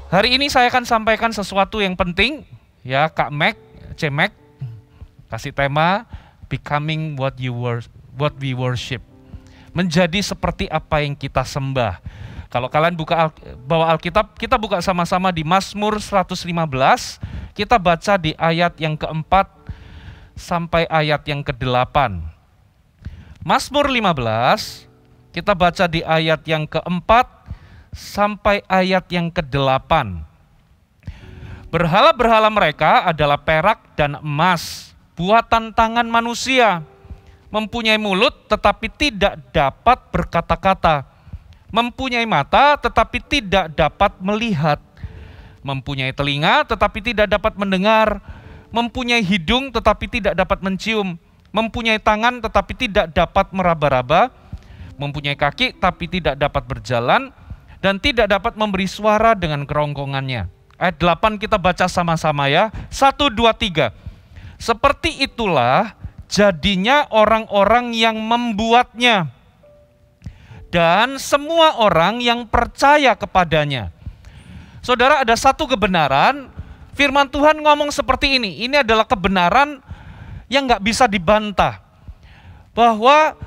Hari ini saya akan sampaikan sesuatu yang penting, ya Kak Mac, C-Mac, kasih tema Becoming what we worship. Menjadi seperti apa yang kita sembah. Kalau kalian bawa Alkitab, kita buka sama-sama di Mazmur 115, kita baca di ayat yang keempat sampai ayat yang ke-8. Mazmur 15, kita baca di ayat yang keempat sampai ayat yang ke-8. Berhala-berhala mereka adalah perak dan emas, buatan tangan manusia, mempunyai mulut tetapi tidak dapat berkata-kata, mempunyai mata tetapi tidak dapat melihat, mempunyai telinga tetapi tidak dapat mendengar, mempunyai hidung tetapi tidak dapat mencium, mempunyai tangan tetapi tidak dapat meraba-raba, mempunyai kaki tapi tidak dapat berjalan, dan tidak dapat memberi suara dengan kerongkongannya. Ayat 8 kita baca sama-sama ya. 1, 2, 3. Seperti itulah jadinya orang-orang yang membuatnya dan semua orang yang percaya kepadanya. Saudara, ada satu kebenaran, firman Tuhan ngomong seperti ini. Ini adalah kebenaran yang gak bisa dibantah. Bahwa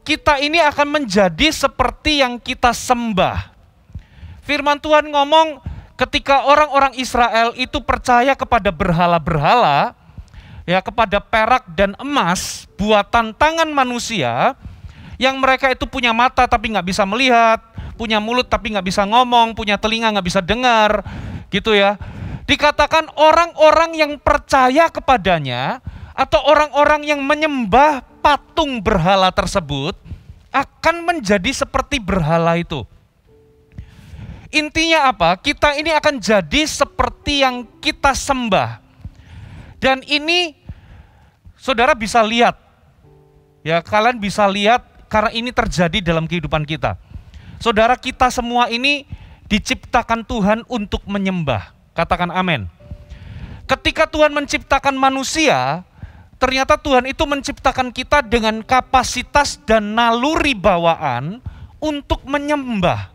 kita ini akan menjadi seperti yang kita sembah. Firman Tuhan ngomong ketika orang-orang Israel itu percaya kepada berhala-berhala, ya, kepada perak dan emas, buatan tangan manusia, yang mereka itu punya mata tapi nggak bisa melihat, punya mulut tapi nggak bisa ngomong, punya telinga nggak bisa dengar, gitu ya. Dikatakan orang-orang yang percaya kepadanya atau orang-orang yang menyembah patung berhala tersebut akan menjadi seperti berhala itu. Intinya apa? Kita ini akan jadi seperti yang kita sembah. Dan ini saudara bisa lihat, ya kalian bisa lihat karena ini terjadi dalam kehidupan kita. Saudara, kita semua ini diciptakan Tuhan untuk menyembah. Katakan amin. Ketika Tuhan menciptakan manusia, ternyata Tuhan itu menciptakan kita dengan kapasitas dan naluri bawaan untuk menyembah.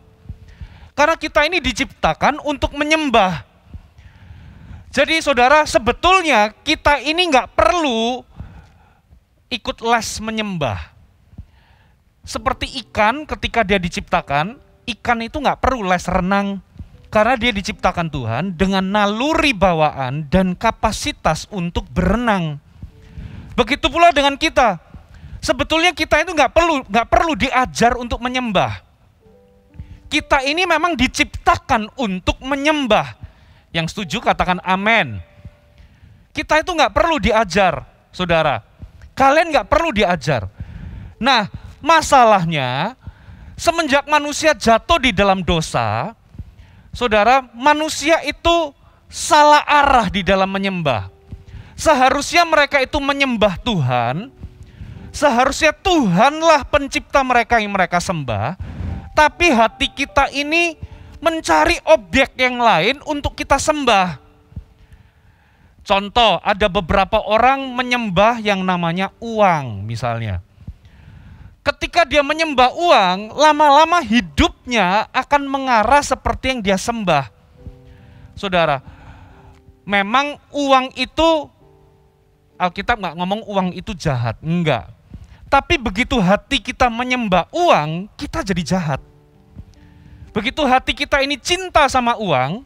Karena kita ini diciptakan untuk menyembah. Jadi saudara, sebetulnya kita ini nggak perlu ikut les menyembah. Seperti ikan ketika dia diciptakan, ikan itu nggak perlu les renang. Karena dia diciptakan Tuhan dengan naluri bawaan dan kapasitas untuk berenang. Begitu pula dengan kita. Sebetulnya kita itu nggak perlu diajar untuk menyembah. Kita ini memang diciptakan untuk menyembah. Yang setuju katakan amin. Kita itu nggak perlu diajar, saudara. Kalian nggak perlu diajar. Nah, masalahnya semenjak manusia jatuh di dalam dosa, saudara, manusia itu salah arah di dalam menyembah. Seharusnya mereka itu menyembah Tuhan, seharusnya Tuhanlah pencipta mereka yang mereka sembah, tapi hati kita ini mencari objek yang lain untuk kita sembah. Contoh, ada beberapa orang menyembah yang namanya uang misalnya. Ketika dia menyembah uang, lama-lama hidupnya akan mengarah seperti yang dia sembah. Saudara, memang uang itu, Alkitab nggak ngomong uang itu jahat, enggak. Tapi begitu hati kita menyembah uang, kita jadi jahat. Begitu hati kita ini cinta sama uang,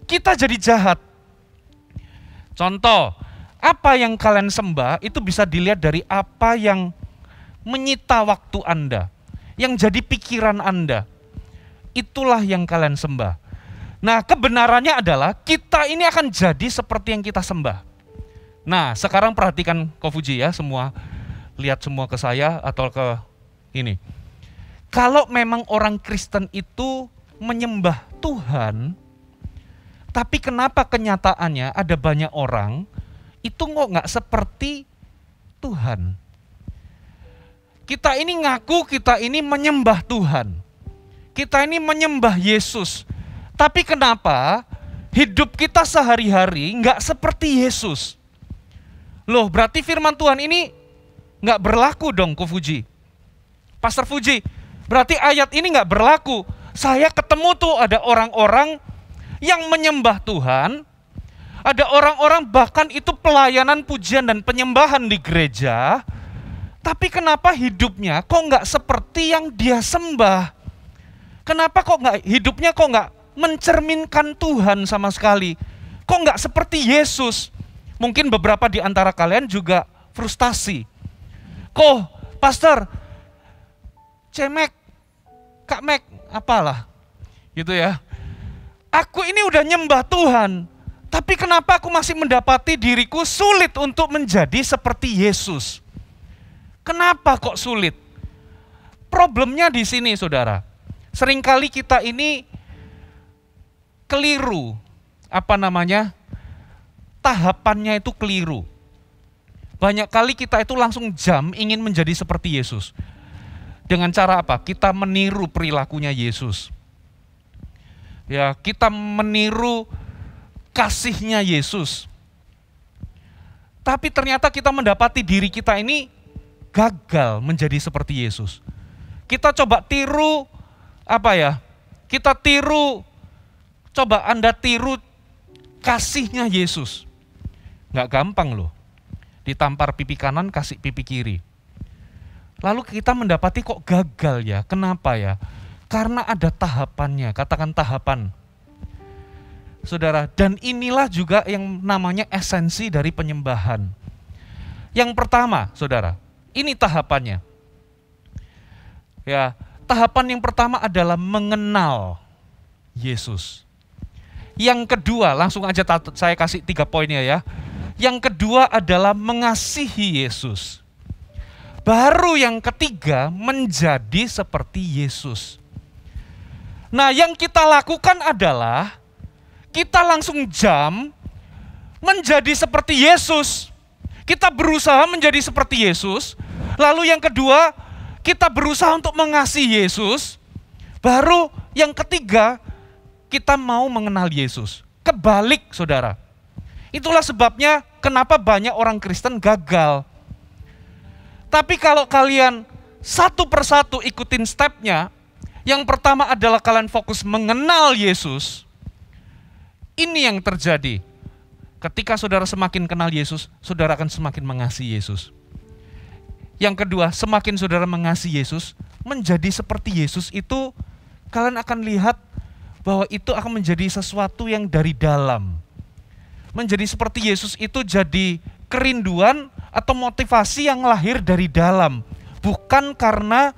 kita jadi jahat. Contoh, apa yang kalian sembah itu bisa dilihat dari apa yang menyita waktu Anda, yang jadi pikiran Anda. Itulah yang kalian sembah. Nah, kebenarannya adalah kita ini akan jadi seperti yang kita sembah. Nah, sekarang perhatikan Kofuji ya, semua lihat semua ke saya atau ke ini. Kalau memang orang Kristen itu menyembah Tuhan, tapi kenapa kenyataannya ada banyak orang itu kok nggak seperti Tuhan? Kita ini ngaku kita ini menyembah Tuhan, kita ini menyembah Yesus, tapi kenapa hidup kita sehari-hari nggak seperti Yesus? Loh, berarti firman Tuhan ini nggak berlaku dong, Ko Fuji. Pastor Fuji, berarti ayat ini nggak berlaku. Saya ketemu tuh ada orang-orang yang menyembah Tuhan, ada orang-orang bahkan itu pelayanan pujian dan penyembahan di gereja, tapi kenapa hidupnya kok nggak seperti yang dia sembah? Kenapa kok hidupnya kok nggak mencerminkan Tuhan sama sekali? Kok nggak seperti Yesus? Mungkin beberapa di antara kalian juga frustasi. Kok, pastor, cemek, kak mek, apalah, gitu ya. Aku ini udah nyembah Tuhan, tapi kenapa aku masih mendapati diriku sulit untuk menjadi seperti Yesus? Kenapa kok sulit? Problemnya di sini, saudara. Seringkali kita ini keliru, tahapannya itu keliru. Banyak kali kita itu langsung ingin menjadi seperti Yesus. Dengan cara apa? Kita meniru perilakunya Yesus. Ya, kita meniru kasihnya Yesus. Tapi ternyata kita mendapati diri kita ini gagal menjadi seperti Yesus. Kita coba tiru coba Anda tiru kasihnya Yesus. Nggak gampang loh. Ditampar pipi kanan, kasih pipi kiri. Lalu kita mendapati kok gagal ya. Kenapa ya? Karena ada tahapannya, katakan tahapan. Saudara, dan inilah juga yang namanya esensi dari penyembahan. Yang pertama, saudara, ini tahapannya. Ya, tahapan yang pertama adalah mengenal Yesus. Yang kedua, langsung aja saya kasih 3 poinnya ya. Yang kedua adalah mengasihi Yesus. Baru yang ketiga, menjadi seperti Yesus. Nah, yang kita lakukan adalah kita langsung menjadi seperti Yesus. Kita berusaha menjadi seperti Yesus. Lalu yang kedua, kita berusaha untuk mengasihi Yesus. Baru yang ketiga, kita mau mengenal Yesus. Kebalik, saudara. Itulah sebabnya kenapa banyak orang Kristen gagal. Tapi kalau kalian satu persatu ikutin stepnya, yang pertama adalah kalian fokus mengenal Yesus. Ini yang terjadi. Ketika saudara semakin kenal Yesus, saudara akan semakin mengasihi Yesus. Yang kedua, semakin saudara mengasihi Yesus, menjadi seperti Yesus itu, kalian akan lihat bahwa itu akan menjadi sesuatu yang dari dalam. Menjadi seperti Yesus itu jadi kerinduan atau motivasi yang lahir dari dalam. Bukan karena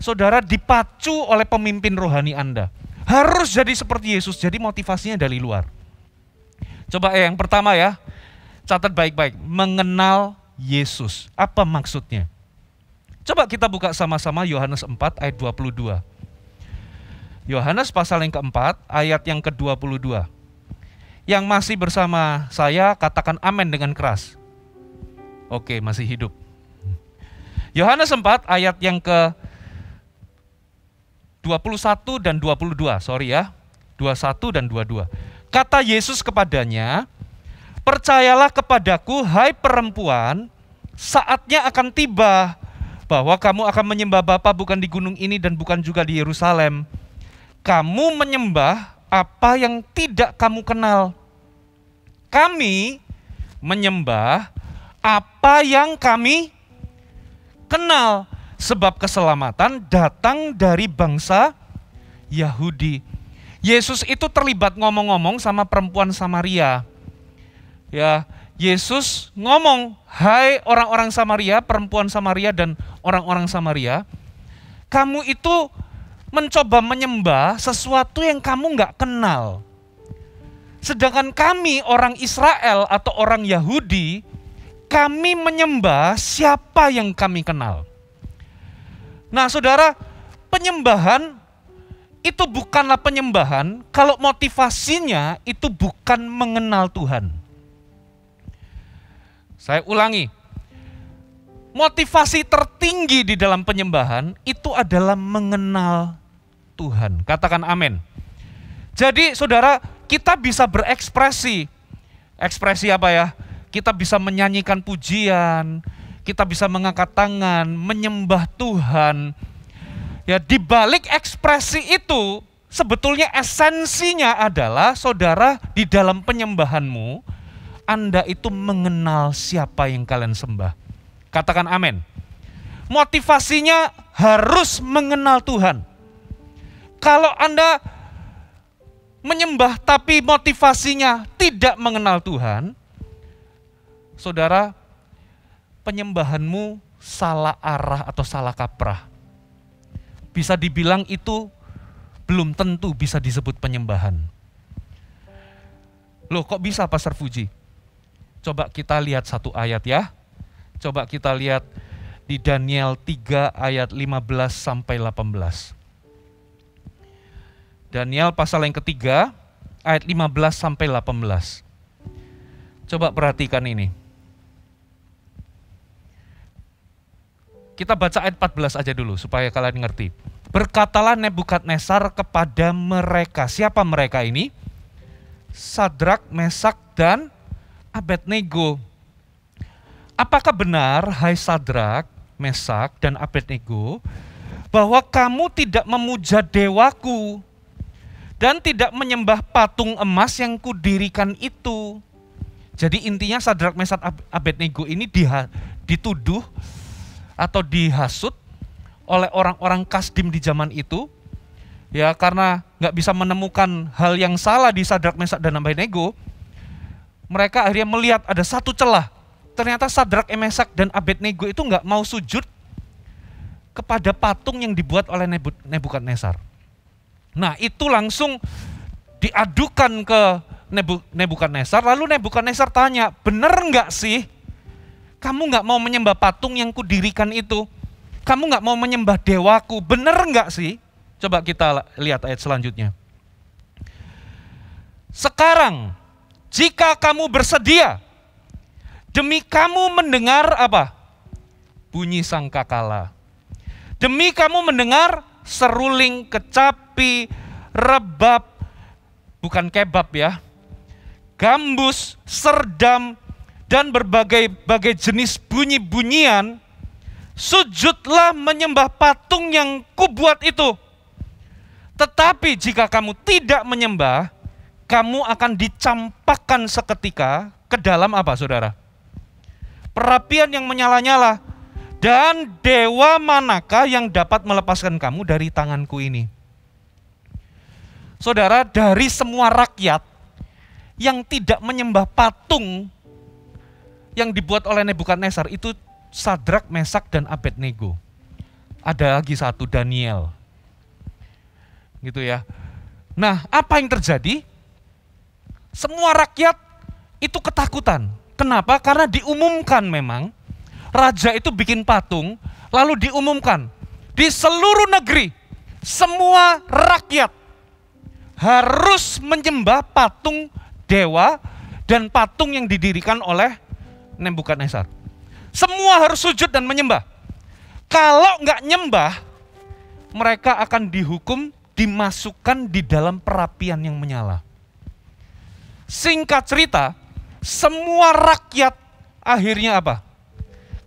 saudara dipacu oleh pemimpin rohani Anda. Harus jadi seperti Yesus, jadi motivasinya dari luar. Coba yang pertama ya, catat baik-baik. Mengenal Yesus. Apa maksudnya? Coba kita buka sama-sama Yohanes 4 ayat 22. Yohanes pasal yang keempat, ayat yang ke-22. Yang masih bersama saya, katakan amin dengan keras. Oke, masih hidup. Yohanes 4 ayat yang ke-21 dan 22, sorry ya. 21 dan 22. Kata Yesus kepadanya, percayalah kepadaku, hai perempuan, saatnya akan tiba bahwa kamu akan menyembah Bapa bukan di gunung ini dan bukan juga di Yerusalem. Kamu menyembah apa yang tidak kamu kenal. Kami menyembah apa yang kami kenal, sebab keselamatan datang dari bangsa Yahudi. Yesus itu terlibat ngomong-ngomong sama perempuan Samaria. Ya, Yesus ngomong, hai orang-orang Samaria, perempuan Samaria dan orang-orang Samaria, kamu itu mencoba menyembah sesuatu yang kamu nggak kenal. Sedangkan kami orang Israel atau orang Yahudi, kami menyembah siapa yang kami kenal. Nah saudara, penyembahan itu bukanlah penyembahan kalau motivasinya itu bukan mengenal Tuhan. Saya ulangi, motivasi tertinggi di dalam penyembahan itu adalah mengenal Tuhan. Katakan amin. Jadi saudara, kita bisa berekspresi. Ekspresi apa ya? Kita bisa menyanyikan pujian, kita bisa mengangkat tangan, menyembah Tuhan. Ya, di balik ekspresi itu, sebetulnya esensinya adalah saudara di dalam penyembahanmu, Anda itu mengenal siapa yang kalian sembah. Katakan amin. Motivasinya harus mengenal Tuhan. Kalau Anda menyembah tapi motivasinya tidak mengenal Tuhan, saudara, penyembahanmu salah arah atau salah kaprah. Bisa dibilang itu belum tentu bisa disebut penyembahan. Loh, kok bisa Pastor Fuji? Coba kita lihat satu ayat ya. Coba kita lihat di Daniel 3 ayat 15 sampai 18. Daniel pasal yang ketiga, ayat 15 sampai 18. Coba perhatikan ini. Kita baca ayat 14 aja dulu supaya kalian ngerti. Berkatalah Nebukadnezar kepada mereka. Siapa mereka ini? Sadrak, Mesak, dan Abednego. Apakah benar, hai Sadrak, Mesak, dan Abednego, bahwa kamu tidak memuja dewaku dan tidak menyembah patung emas yang kudirikan itu? Jadi intinya Sadrak, Mesak, Abednego ini dituduh atau dihasut oleh orang-orang Kasdim di zaman itu, ya, karena nggak bisa menemukan hal yang salah di Sadrak, Mesak, dan Abednego. Mereka akhirnya melihat ada satu celah. Ternyata Sadrak, Mesak, dan Abednego itu nggak mau sujud kepada patung yang dibuat oleh Nebukadnezar. Nah, itu langsung diadukan ke Nebukadnezar. Lalu Nebukadnezar tanya, bener nggak sih kamu nggak mau menyembah patung yang kudirikan itu? Kamu nggak mau menyembah dewaku, bener nggak sih? Coba kita lihat ayat selanjutnya. Sekarang, jika kamu bersedia, demi kamu mendengar apa? Bunyi sangkakala. Demi kamu mendengar seruling, kecapi, rebab, bukan kebab ya, gambus, serdam, dan berbagai jenis bunyi-bunyian, sujudlah menyembah patung yang kubuat itu. Tetapi jika kamu tidak menyembah, kamu akan dicampakkan seketika ke dalam apa, saudara? Perapian yang menyala-nyala. Dan dewa manakah yang dapat melepaskan kamu dari tanganku ini? Saudara, dari semua rakyat yang tidak menyembah patung yang dibuat oleh Nebukadnezar, itu Sadrak, Mesak, dan Abednego. Ada lagi satu, Daniel. Gitu ya. Nah, apa yang terjadi? Semua rakyat itu ketakutan. Kenapa? Karena diumumkan memang, raja itu bikin patung, lalu diumumkan di seluruh negeri, semua rakyat harus menyembah patung dewa dan patung yang didirikan oleh Nebukadnezar. Semua harus sujud dan menyembah. Kalau nggak nyembah, mereka akan dihukum, dimasukkan di dalam perapian yang menyala. Singkat cerita, semua rakyat akhirnya apa?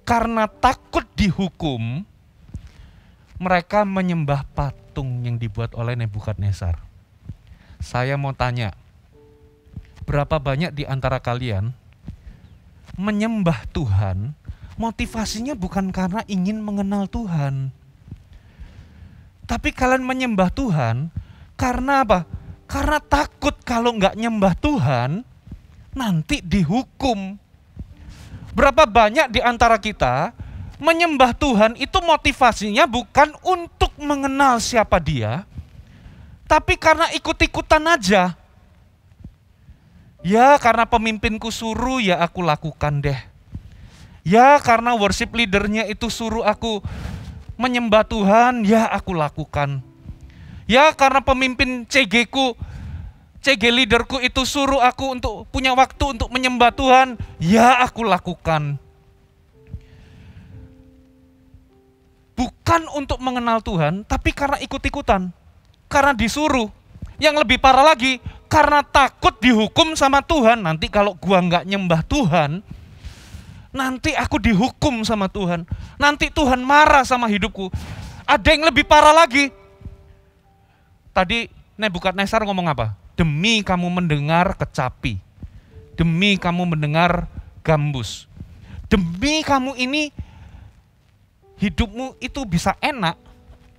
Karena takut dihukum, mereka menyembah patung yang dibuat oleh Nebukadnezar. Saya mau tanya, berapa banyak di antara kalian menyembah Tuhan, motivasinya bukan karena ingin mengenal Tuhan. Tapi kalian menyembah Tuhan karena apa? Karena takut kalau nggak nyembah Tuhan, nanti dihukum. Berapa banyak di antara kita menyembah Tuhan itu motivasinya bukan untuk mengenal siapa Dia, tapi karena ikut-ikutan aja. Ya, karena pemimpinku suruh, ya aku lakukan deh. Ya, karena worship leadernya itu suruh aku menyembah Tuhan, ya aku lakukan. Ya, karena pemimpin CG leaderku itu suruh aku untuk punya waktu untuk menyembah Tuhan, ya aku lakukan. Bukan untuk mengenal Tuhan, tapi karena ikut-ikutan. Karena disuruh. Yang lebih parah lagi, karena takut dihukum sama Tuhan. Nanti kalau gua nggak nyembah Tuhan, nanti aku dihukum sama Tuhan. Nanti Tuhan marah sama hidupku. Ada yang lebih parah lagi. Tadi Nebukadnezar ngomong apa? Demi kamu mendengar kecapi, demi kamu mendengar gambus, demi kamu ini hidupmu itu bisa enak,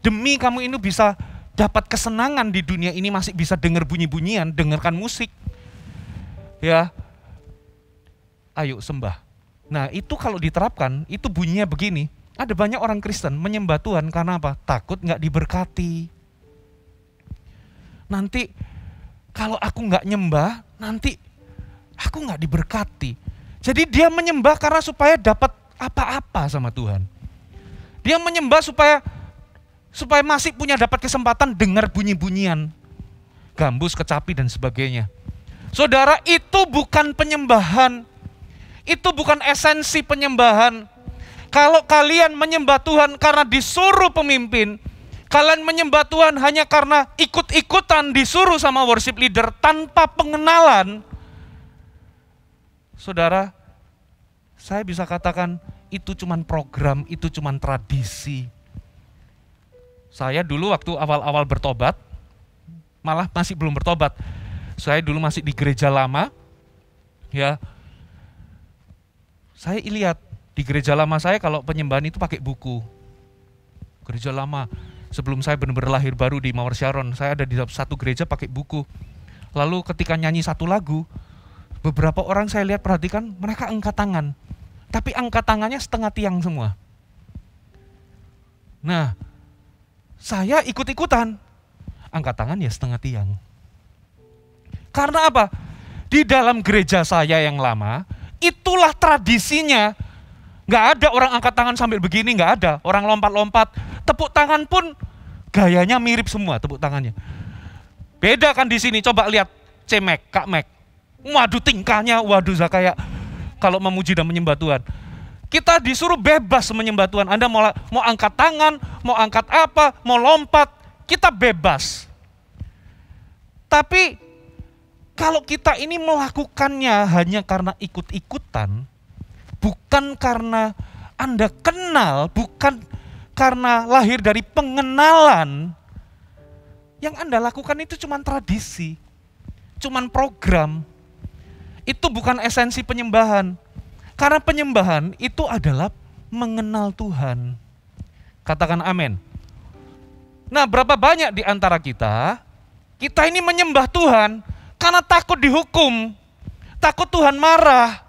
demi kamu ini bisa dapat kesenangan di dunia ini, masih bisa dengar bunyi-bunyian, dengarkan musik. Ya, ayo sembah. Nah itu kalau diterapkan, itu bunyinya begini. Ada banyak orang Kristen menyembah Tuhan karena apa? Takut nggak diberkati. Nanti kalau aku nggak nyembah, nanti aku nggak diberkati. Jadi dia menyembah karena supaya dapat apa-apa sama Tuhan. Dia menyembah supaya masih punya dapat kesempatan dengar bunyi-bunyian, gambus, kecapi dan sebagainya. Saudara, itu bukan penyembahan. Itu bukan esensi penyembahan. Kalau kalian menyembah Tuhan karena disuruh pemimpin, kalian menyembah Tuhan hanya karena ikut-ikutan disuruh sama worship leader tanpa pengenalan, saudara, saya bisa katakan itu cuman program, itu cuman tradisi. Saya dulu waktu awal-awal bertobat, malah masih belum bertobat. Saya dulu masih di gereja lama, ya. Saya lihat di gereja lama saya kalau penyembahan itu pakai buku. Gereja lama, sebelum saya benar-benar lahir baru di Mawar Sharon, saya ada di satu gereja pakai buku. Lalu ketika nyanyi satu lagu, beberapa orang saya lihat perhatikan, mereka angkat tangan. Tapi angkat tangannya setengah tiang semua. Nah, saya ikut-ikutan. Angkat tangan ya setengah tiang. Karena apa? Di dalam gereja saya yang lama, itulah tradisinya. Nggak ada orang angkat tangan sambil begini, nggak ada. Orang lompat-lompat, tepuk tangan pun gayanya mirip semua tepuk tangannya. Beda kan di sini, coba lihat Cemek, Kak Mek. Waduh tingkahnya, waduh kayak kalau memuji dan menyembah Tuhan. Kita disuruh bebas menyembah Tuhan. Anda mau angkat tangan, mau angkat apa, mau lompat, kita bebas. Tapi kalau kita ini melakukannya hanya karena ikut-ikutan, bukan karena Anda kenal, bukan karena lahir dari pengenalan, yang Anda lakukan itu cuma tradisi, cuma program. Itu bukan esensi penyembahan. Karena penyembahan itu adalah mengenal Tuhan. Katakan amin. Nah, berapa banyak di antara kita ini menyembah Tuhan karena takut dihukum, takut Tuhan marah.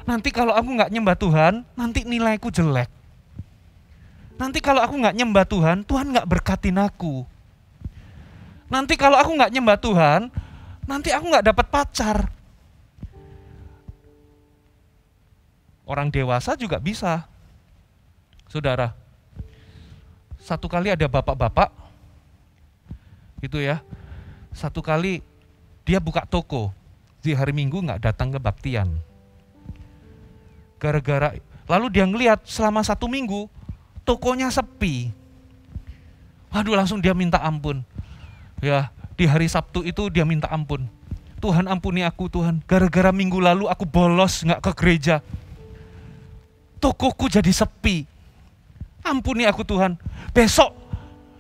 Nanti kalau aku nggak nyembah Tuhan, nanti nilaiku jelek. Nanti kalau aku nggak nyembah Tuhan, Tuhan nggak berkatin aku. Nanti kalau aku nggak nyembah Tuhan, nanti aku nggak dapat pacar. Orang dewasa juga bisa. Saudara, satu kali ada bapak-bapak, gitu ya, satu kali dia buka toko, di hari Minggu nggak datang ke baktian. Gara-gara, lalu dia ngelihat selama 1 minggu, tokonya sepi. Waduh, langsung dia minta ampun. Ya, di hari Sabtu itu dia minta ampun. Tuhan ampuni aku Tuhan, gara-gara minggu lalu aku bolos nggak ke gereja. Tokoku jadi sepi. Ampuni aku Tuhan. Besok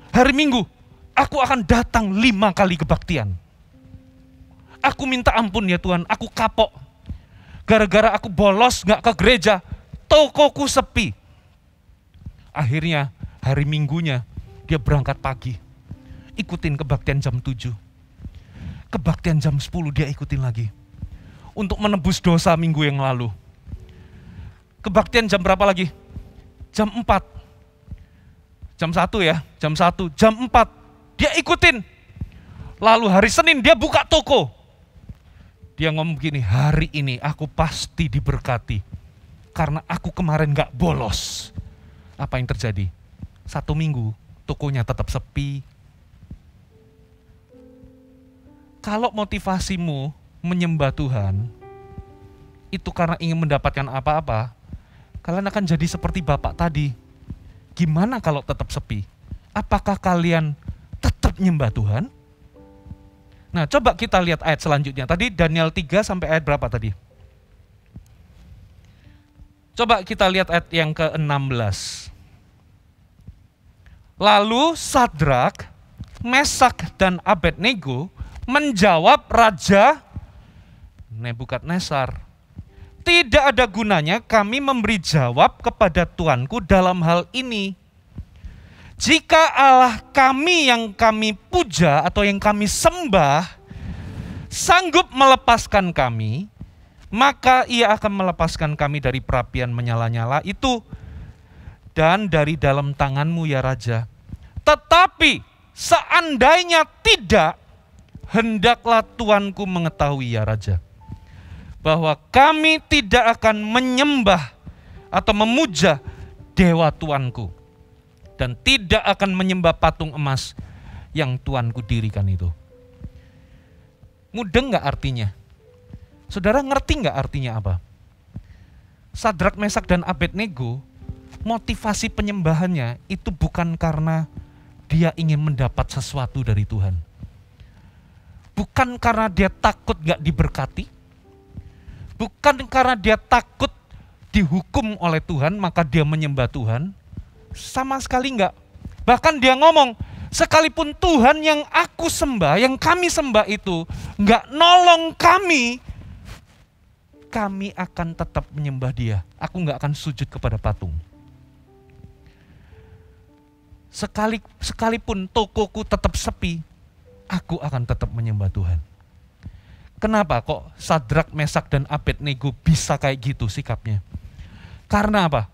hari Minggu aku akan datang 5 kali kebaktian. Aku minta ampun ya Tuhan, aku kapok. Gara-gara aku bolos gak ke gereja, tokoku sepi. Akhirnya hari Minggunya dia berangkat pagi. Ikutin kebaktian jam 7. Kebaktian jam 10 dia ikutin lagi. Untuk menebus dosa minggu yang lalu. Kebaktian jam berapa lagi? Jam 4. Jam 1 ya, jam 1, jam 4. Dia ikutin. Lalu hari Senin dia buka toko. Dia ngomong begini, hari ini aku pasti diberkati. Karena aku kemarin gak bolos. Apa yang terjadi? 1 minggu, tokonya tetap sepi. Kalau motivasimu menyembah Tuhan, itu karena ingin mendapatkan apa-apa, kalian akan jadi seperti bapak tadi. Gimana kalau tetap sepi? Apakah kalian tetap nyembah Tuhan? Nah, coba kita lihat ayat selanjutnya. Tadi Daniel 3 sampai ayat berapa tadi? Coba kita lihat ayat yang ke-16. Lalu Sadrak, Mesak dan Abednego menjawab Raja Nebukadnezar, tidak ada gunanya kami memberi jawab kepada tuanku dalam hal ini. Jika Allah kami yang kami puja atau yang kami sembah sanggup melepaskan kami, maka ia akan melepaskan kami dari perapian menyala-nyala itu dan dari dalam tanganmu ya Raja. Tetapi seandainya tidak, hendaklah tuanku mengetahui ya Raja, bahwa kami tidak akan menyembah atau memuja dewa tuanku dan tidak akan menyembah patung emas yang tuanku dirikan itu. Mudeng nggak artinya? Saudara ngerti nggak artinya apa? Sadrak, Mesak, dan Abednego, motivasi penyembahannya itu bukan karena dia ingin mendapat sesuatu dari Tuhan. Bukan karena dia takut nggak diberkati. Bukan karena dia takut dihukum oleh Tuhan, maka dia menyembah Tuhan. Sama sekali enggak. Bahkan dia ngomong, sekalipun Tuhan yang aku sembah, yang kami sembah itu enggak nolong kami, kami akan tetap menyembah dia. Aku enggak akan sujud kepada patung. Sekalipun tokoku tetap sepi, aku akan tetap menyembah Tuhan. Kenapa kok Sadrak, Mesak, dan Abednego bisa kayak gitu sikapnya? Karena apa?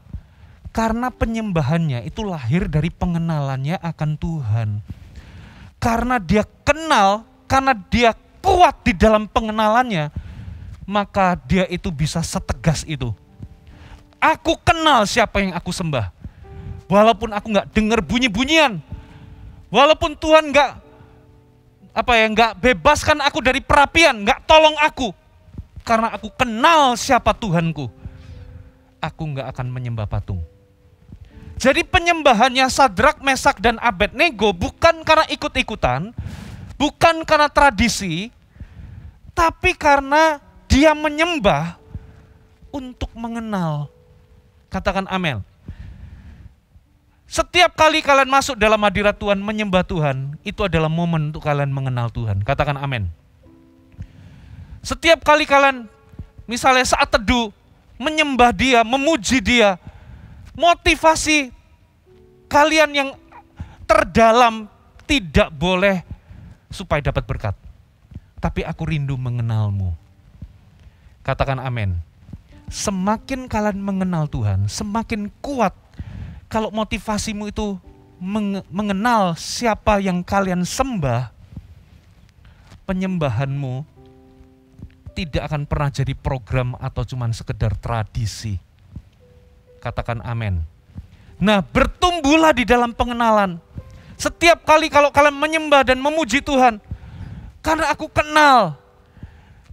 Karena penyembahannya itu lahir dari pengenalannya akan Tuhan. Karena dia kenal, karena dia kuat di dalam pengenalannya, maka dia itu bisa setegas itu. Aku kenal siapa yang aku sembah. Walaupun aku nggak dengar bunyi-bunyian, walaupun Tuhan nggak bebaskan aku dari perapian, nggak tolong aku, karena aku kenal siapa Tuhanku, aku nggak akan menyembah patung. Jadi penyembahannya Sadrak, Mesak, dan Abednego bukan karena ikut-ikutan, bukan karena tradisi, tapi karena dia menyembah untuk mengenal. Katakan amin. Setiap kali kalian masuk dalam hadirat Tuhan, menyembah Tuhan, itu adalah momen untuk kalian mengenal Tuhan. Katakan amin. Setiap kali kalian, misalnya saat teduh, menyembah dia, memuji dia, motivasi kalian yang terdalam tidak boleh supaya dapat berkat. Tapi aku rindu mengenalmu. Katakan amin. Semakin kalian mengenal Tuhan, semakin kuat. Kalau motivasimu itu mengenal siapa yang kalian sembah, penyembahanmu tidak akan pernah jadi program atau cuman sekedar tradisi. Katakan amin. Nah, bertumbuhlah di dalam pengenalan. Setiap kali kalau kalian menyembah dan memuji Tuhan, karena aku kenal,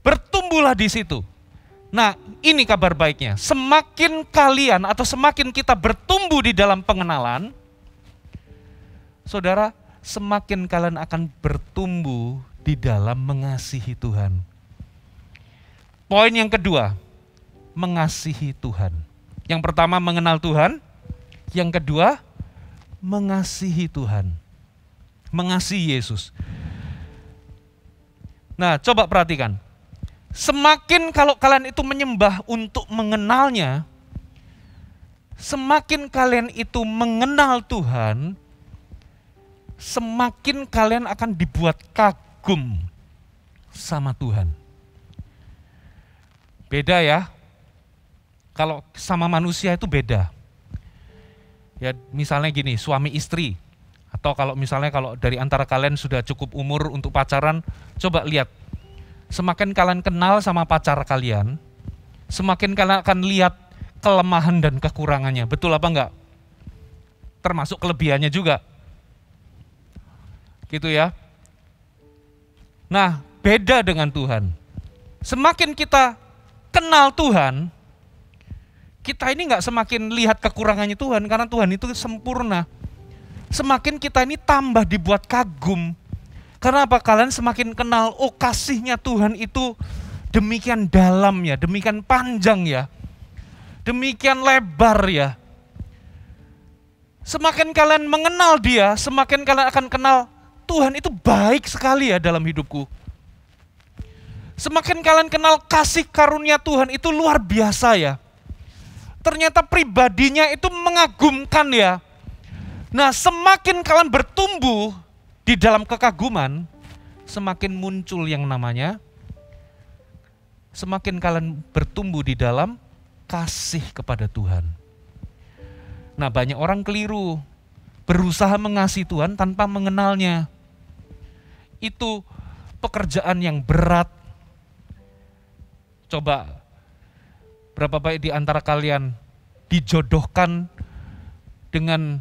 bertumbuhlah di situ. Nah, ini kabar baiknya. Semakin kalian atau semakin kita bertumbuh di dalam pengenalan, saudara, semakin kalian akan bertumbuh di dalam mengasihi Tuhan. Poin yang kedua, mengasihi Tuhan. Yang pertama mengenal Tuhan, yang kedua mengasihi Tuhan. Mengasihi Yesus. Nah, coba perhatikan. Semakin kalau kalian itu menyembah untuk mengenalnya, semakin kalian itu mengenal Tuhan, semakin kalian akan dibuat kagum sama Tuhan. Beda ya, kalau sama manusia itu beda. Ya misalnya gini, suami istri, atau kalau misalnya kalau dari antara kalian sudah cukup umur untuk pacaran, coba lihat. Semakin kalian kenal sama pacar kalian, semakin kalian akan lihat kelemahan dan kekurangannya. Betul apa enggak? Termasuk kelebihannya juga. Gitu ya. Nah, beda dengan Tuhan. Semakin kita kenal Tuhan, kita ini enggak semakin lihat kekurangannya Tuhan, karena Tuhan itu sempurna. Semakin kita ini tambah dibuat kagum. Karena apa? Kalian semakin kenal, oh kasihnya Tuhan itu demikian dalam ya, demikian panjang ya, demikian lebar ya. Semakin kalian mengenal dia, semakin kalian akan kenal Tuhan itu baik sekali ya dalam hidupku. Semakin kalian kenal kasih karunia Tuhan itu luar biasa ya. Ternyata pribadinya itu mengagumkan ya. Nah, semakin kalian bertumbuh di dalam kekaguman, semakin muncul yang namanya, semakin kalian bertumbuh di dalam kasih kepada Tuhan. Nah, banyak orang keliru, berusaha mengasihi Tuhan tanpa mengenalnya. Itu pekerjaan yang berat. Coba, berapa baik di antara kalian dijodohkan dengan,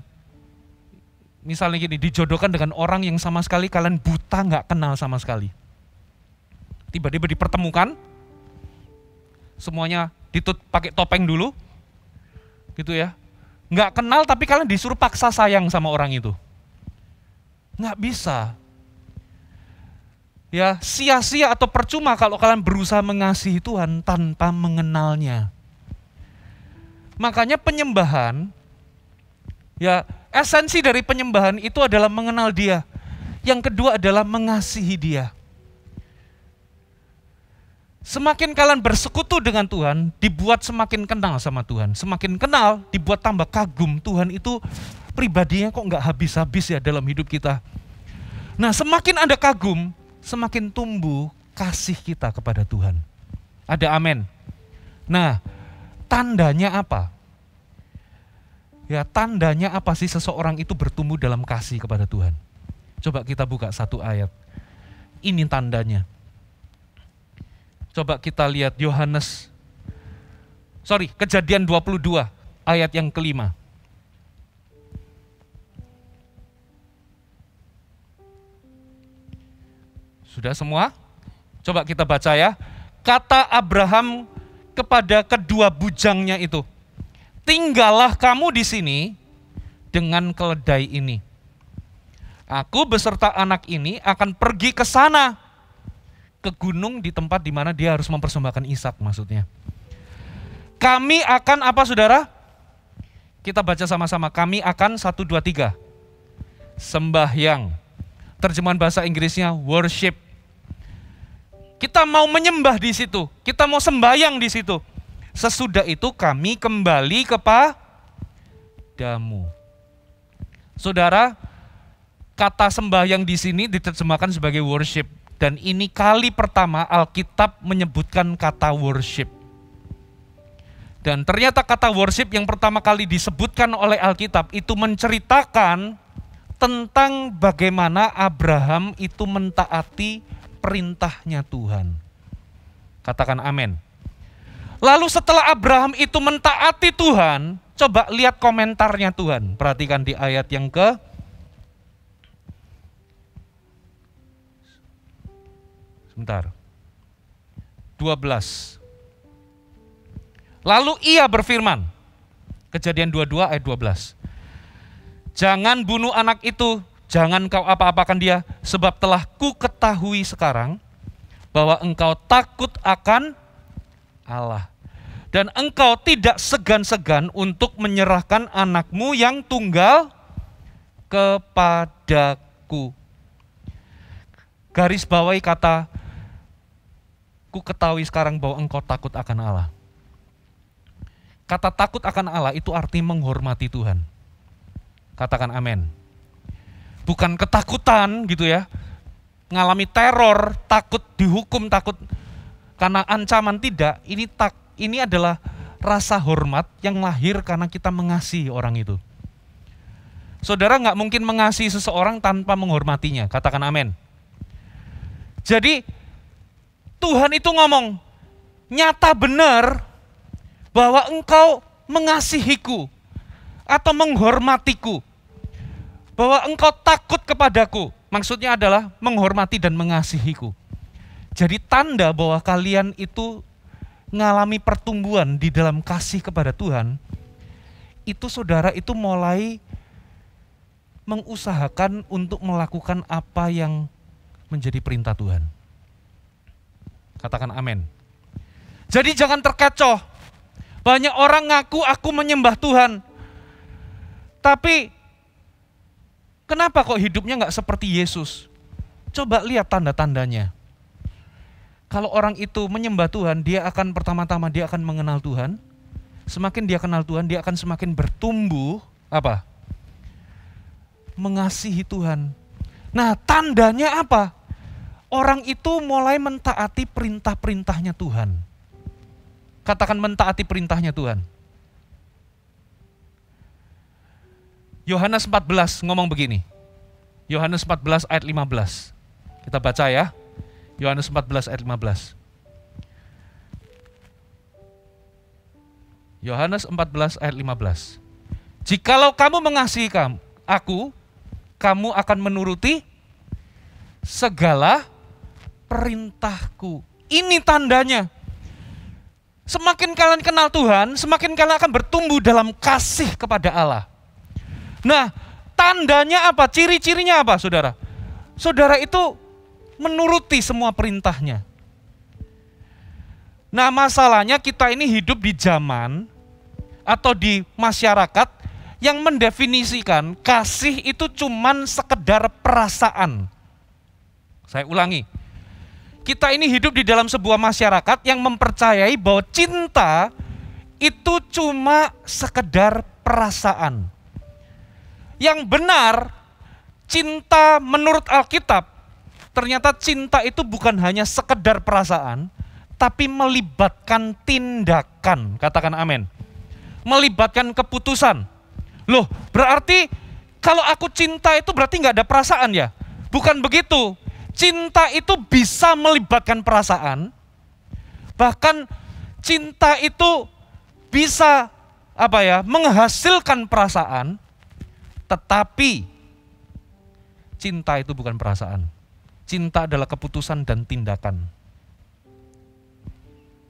misalnya gini, dijodohkan dengan orang yang sama sekali kalian buta, nggak kenal sama sekali. Tiba-tiba dipertemukan, semuanya pakai topeng dulu, gitu ya. Nggak kenal tapi kalian disuruh paksa sayang sama orang itu. Nggak bisa. Ya, sia-sia atau percuma kalau kalian berusaha mengasihi Tuhan tanpa mengenalnya. Makanya penyembahan, ya esensi dari penyembahan itu adalah mengenal Dia. Yang kedua adalah mengasihi Dia. Semakin kalian bersekutu dengan Tuhan, dibuat semakin kenal sama Tuhan. Semakin kenal, dibuat tambah kagum. Tuhan itu pribadinya kok nggak habis-habis ya dalam hidup kita. Nah, semakin Anda kagum, semakin tumbuh kasih kita kepada Tuhan. Ada amin. Nah, tandanya apa? Ya, tandanya apa sih seseorang itu bertumbuh dalam kasih kepada Tuhan? Coba kita buka satu ayat. Ini tandanya. Coba kita lihat Kejadian 22 ayat yang kelima. Sudah semua? Coba kita baca ya. Kata Abraham kepada kedua bujangnya itu, tinggallah kamu di sini dengan keledai ini. Aku beserta anak ini akan pergi ke sana, ke gunung di tempat di mana dia harus mempersembahkan Ishak maksudnya. Kami akan apa saudara? Kita baca sama-sama. Kami akan 1, 2, 3. Sembahyang. Terjemahan bahasa Inggrisnya worship. Kita mau menyembah di situ, kita mau sembahyang di situ. Sesudah itu kami kembali kepadamu. Saudara, kata sembahyang di sini diterjemahkan sebagai worship, dan ini kali pertama Alkitab menyebutkan kata worship. Dan ternyata kata worship yang pertama kali disebutkan oleh Alkitab itu menceritakan tentang bagaimana Abraham itu mentaati perintahnya Tuhan. Katakan amin. Lalu setelah Abraham itu mentaati Tuhan, coba lihat komentarnya Tuhan. Perhatikan di ayat yang ke 12. Lalu ia berfirman, Kejadian 22 ayat 12. Jangan bunuh anak itu, jangan kau apa-apakan dia, sebab telah ku ketahui sekarang bahwa engkau takut akan Allah. Dan engkau tidak segan-segan untuk menyerahkan anakmu yang tunggal kepadaku. Garis bawahi kata, ku ketahui sekarang bahwa engkau takut akan Allah. Kata takut akan Allah itu arti menghormati Tuhan. Katakan amin. Bukan ketakutan gitu ya, ngalami teror, takut dihukum, takut karena ancaman, tidak. Ini adalah rasa hormat yang lahir karena kita mengasihi orang itu. Saudara nggak mungkin mengasihi seseorang tanpa menghormatinya. Katakan amin. Jadi Tuhan itu ngomong, nyata benar bahwa engkau mengasihiku atau menghormatiku, bahwa engkau takut kepadaku. Maksudnya adalah menghormati dan mengasihiku. Jadi tanda bahwa kalian itu mengalami pertumbuhan di dalam kasih kepada Tuhan, itu saudara itu mulai mengusahakan untuk melakukan apa yang menjadi perintah Tuhan. Katakan amin. Jadi jangan terkecoh. Banyak orang ngaku aku menyembah Tuhan, tapi Kenapa kok hidupnya nggak seperti Yesus? Coba lihat tanda-tandanya. Kalau orang itu menyembah Tuhan, dia akan pertama-tama dia akan mengenal Tuhan. Semakin dia kenal Tuhan, dia akan semakin bertumbuh apa? Mengasihi Tuhan. Nah, tandanya apa? Orang itu mulai mentaati perintah-perintahnya Tuhan. Katakan mentaati perintahnya Tuhan. Yohanes 14 ngomong begini. Yohanes 14 ayat 15. Kita baca ya. Yohanes 14 ayat 15. Yohanes 14 ayat 15. Jikalau kamu mengasihi aku, kamu akan menuruti segala perintahku. Ini tandanya. Semakin kalian kenal Tuhan, semakin kalian akan bertumbuh dalam kasih kepada Allah. Nah, tandanya apa? Ciri-cirinya apa, saudara? Saudara itu menuruti semua perintahnya. Nah, masalahnya kita ini hidup di zaman atau di masyarakat yang mendefinisikan kasih itu cuman sekedar perasaan. Saya ulangi. Kita ini hidup di dalam sebuah masyarakat yang mempercayai bahwa cinta itu cuma sekedar perasaan. Yang benar, cinta menurut Alkitab, ternyata cinta itu bukan hanya sekedar perasaan, tapi melibatkan tindakan. Katakan amin. Melibatkan keputusan. Loh, berarti kalau aku cinta itu berarti nggak ada perasaan ya? Bukan begitu. Cinta itu bisa melibatkan perasaan. Bahkan cinta itu bisa menghasilkan perasaan. Tetapi cinta itu bukan perasaan. Cinta adalah keputusan dan tindakan.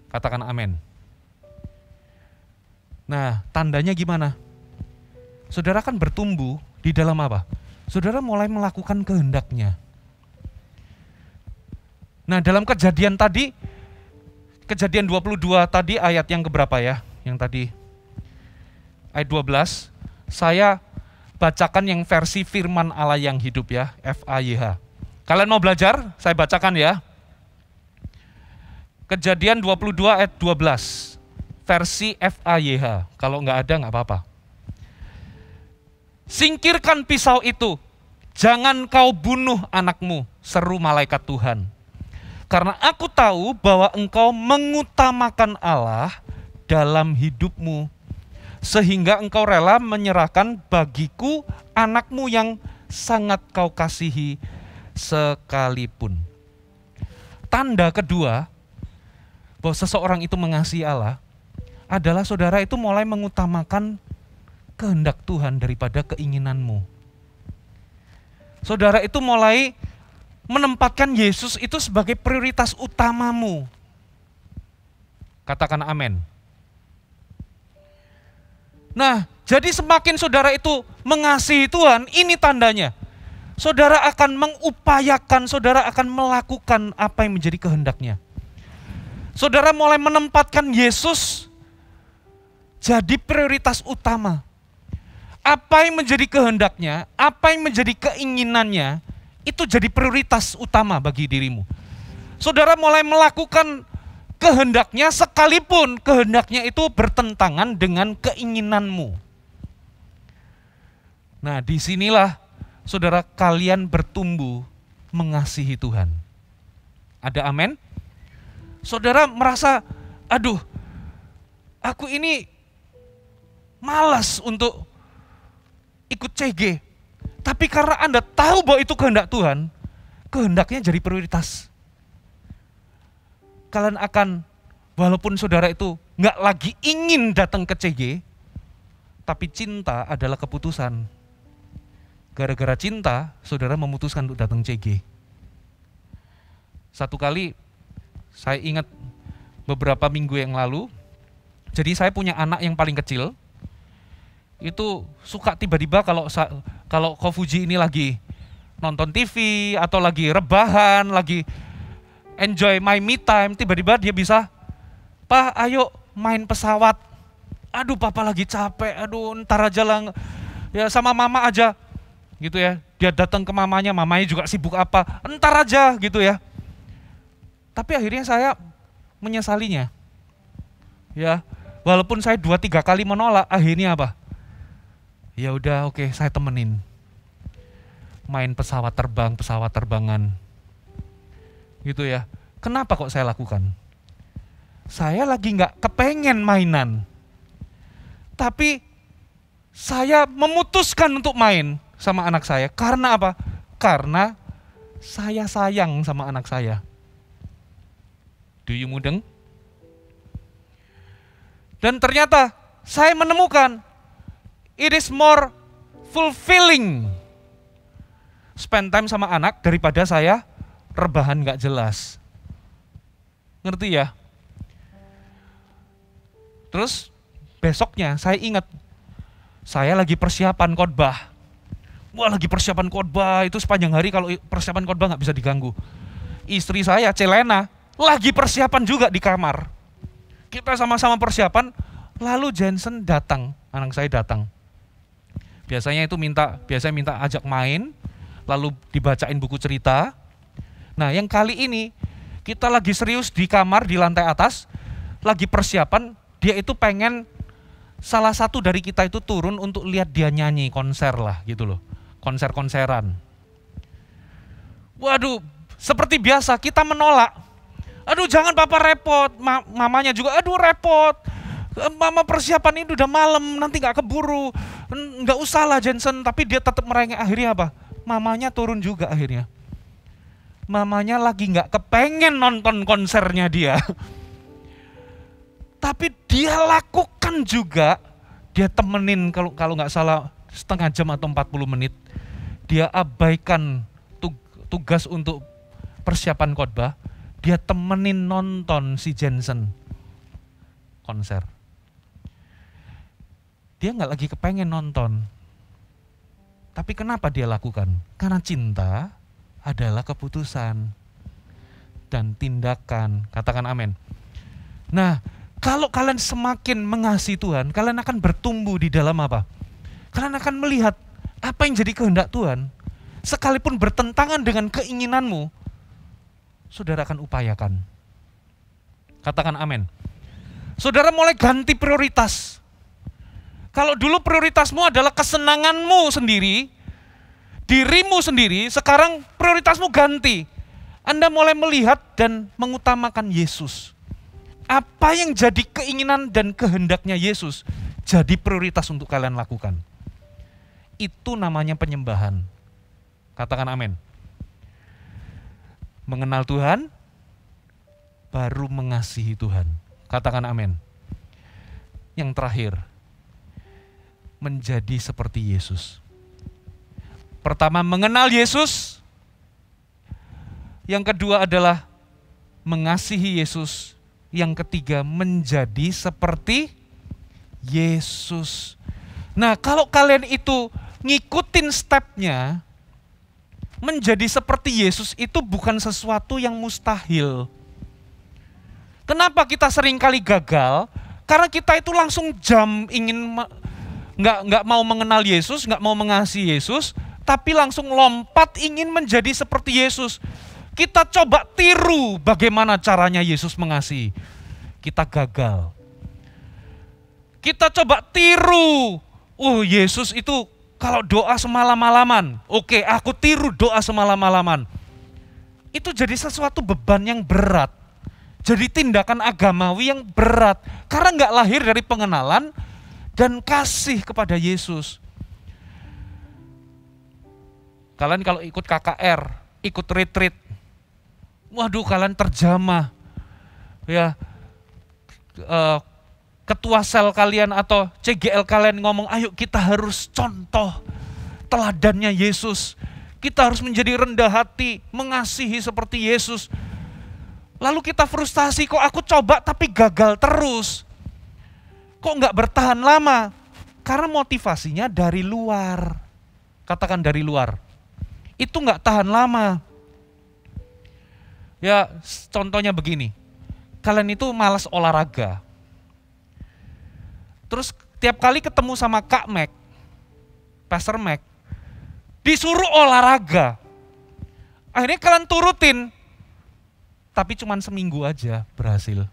Katakan amin. Nah, tandanya gimana? Saudara kan bertumbuh di dalam apa? Saudara mulai melakukan kehendaknya. Nah, dalam kejadian tadi, kejadian 22 tadi ayat yang keberapa ya? Yang tadi, ayat 12, saya bacakan yang versi firman Allah yang hidup ya, FAYH. Kalian mau belajar? Saya bacakan ya. Kejadian 22 ayat 12, versi FAYH. Kalau nggak ada nggak apa-apa. Singkirkan pisau itu, jangan kau bunuh anakmu, seru malaikat Tuhan. Karena aku tahu bahwa engkau mengutamakan Allah dalam hidupmu, sehingga engkau rela menyerahkan bagiku anakmu yang sangat kau kasihi sekalipun. Tanda kedua bahwa seseorang itu mengasihi Allah adalah saudara itu mulai mengutamakan kehendak Tuhan daripada keinginanmu. Saudara itu mulai menempatkan Yesus itu sebagai prioritas utamamu. Katakan amin. Nah, jadi semakin saudara itu mengasihi Tuhan, ini tandanya. Saudara akan mengupayakan, saudara akan melakukan apa yang menjadi kehendaknya. Saudara mulai menempatkan Yesus jadi prioritas utama. Apa yang menjadi kehendaknya, apa yang menjadi keinginannya, itu jadi prioritas utama bagi dirimu. Saudara mulai melakukan kehendaknya sekalipun kehendaknya itu bertentangan dengan keinginanmu. Nah, disinilah saudara kalian bertumbuh mengasihi Tuhan. Ada amin? Saudara merasa, aduh, aku ini malas untuk ikut CG. Tapi karena Anda tahu bahwa itu kehendak Tuhan, kehendaknya jadi prioritas. Kalian akan, walaupun saudara itu nggak lagi ingin datang ke CG, tapi cinta adalah keputusan. Gara-gara cinta, saudara memutuskan untuk datang CG. Satu kali, saya ingat beberapa minggu yang lalu, jadi saya punya anak yang paling kecil, itu suka tiba-tiba kalau Kofuji ini lagi nonton TV, atau lagi rebahan, lagi enjoy my me time, tiba-tiba dia bisa, "Pak, ayo main pesawat." Aduh, papa lagi capek, aduh ntar aja lah, ya sama mama aja. gitu ya. Dia datang ke mamanya juga sibuk apa, entar aja gitu ya. Tapi akhirnya saya menyesalinya. Ya, walaupun saya 2-3 kali menolak, akhirnya apa? Ya udah, oke, saya temenin. Main pesawat terbangan. Gitu ya. Kenapa kok saya lakukan? Saya lagi nggak kepengen mainan. Tapi saya memutuskan untuk main sama anak saya. Karena apa? Karena saya sayang sama anak saya. Do you mudeng? Dan ternyata saya menemukan it is more fulfilling spend time sama anak daripada saya rebahan gak jelas. Ngerti ya? Terus besoknya saya ingat, saya lagi persiapan khotbah. Wah, lagi persiapan khotbah, itu sepanjang hari kalau persiapan khotbah gak bisa diganggu. Istri saya, Celena, lagi persiapan juga di kamar. Kita sama-sama persiapan, lalu Jensen datang, anak saya datang. Biasanya minta ajak main, lalu dibacain buku cerita. Nah, yang kali ini kita lagi serius di kamar di lantai atas, lagi persiapan, dia itu pengen salah satu dari kita itu turun untuk lihat dia nyanyi konser lah gitu loh, konser-konseran. Waduh, seperti biasa kita menolak. Aduh, jangan papa repot, mamanya juga, aduh repot. Mama persiapan ini udah malam, nanti gak keburu. Gak usah lah Jensen, tapi dia tetap merengek. Akhirnya apa? Mamanya turun juga akhirnya. Mamanya lagi gak kepengen nonton konsernya dia. Tapi dia lakukan juga, dia temenin kalau gak salah setengah jam atau 40 menit. Dia abaikan tugas untuk persiapan khotbah. Dia temenin nonton si Jensen konser. Dia nggak lagi kepengen nonton. Tapi kenapa dia lakukan? Karena cinta adalah keputusan dan tindakan. Katakan amin. Nah, kalau kalian semakin mengasihi Tuhan, kalian akan bertumbuh di dalam apa? Kalian akan melihat apa yang jadi kehendak Tuhan. Sekalipun bertentangan dengan keinginanmu, saudara akan upayakan. Katakan amin. Saudara mulai ganti prioritas. Kalau dulu prioritasmu adalah kesenanganmu sendiri, dirimu sendiri, sekarang prioritasmu ganti. Anda mulai melihat dan mengutamakan Yesus. Apa yang jadi keinginan dan kehendaknya Yesus, jadi prioritas untuk kalian lakukan. Itu namanya penyembahan. Katakan amin. Mengenal Tuhan, baru mengasihi Tuhan. Katakan amin. Yang terakhir, menjadi seperti Yesus. Pertama, mengenal Yesus. Yang kedua adalah mengasihi Yesus. Yang ketiga, menjadi seperti Yesus. Nah, kalau kalian itu ngikutin stepnya, menjadi seperti Yesus itu bukan sesuatu yang mustahil. Kenapa kita sering kali gagal? Karena kita itu langsung ingin nggak mau mengenal Yesus, nggak mau mengasihi Yesus, tapi langsung lompat ingin menjadi seperti Yesus. Kita coba tiru bagaimana caranya Yesus mengasihi. Kita gagal. Kita coba tiru. Yesus itu kalau doa semalam-malaman, oke, aku tiru doa semalam-malaman. Itu jadi sesuatu beban yang berat. Jadi tindakan agamawi yang berat. Karena nggak lahir dari pengenalan dan kasih kepada Yesus. Kalian kalau ikut KKR, ikut retreat, waduh kalian terjamah. Ya, ketua sel kalian atau CGL kalian ngomong, ayo kita harus contoh teladannya Yesus. Kita harus menjadi rendah hati, mengasihi seperti Yesus. Lalu kita frustasi, kok aku coba tapi gagal terus. Kok nggak bertahan lama? Karena motivasinya dari luar. Katakan dari luar. Itu nggak tahan lama. Ya, contohnya begini. Kalian itu malas olahraga. Terus tiap kali ketemu sama Kak Mac, Pastor Mac, disuruh olahraga. Akhirnya kalian turutin, tapi cuma seminggu aja berhasil.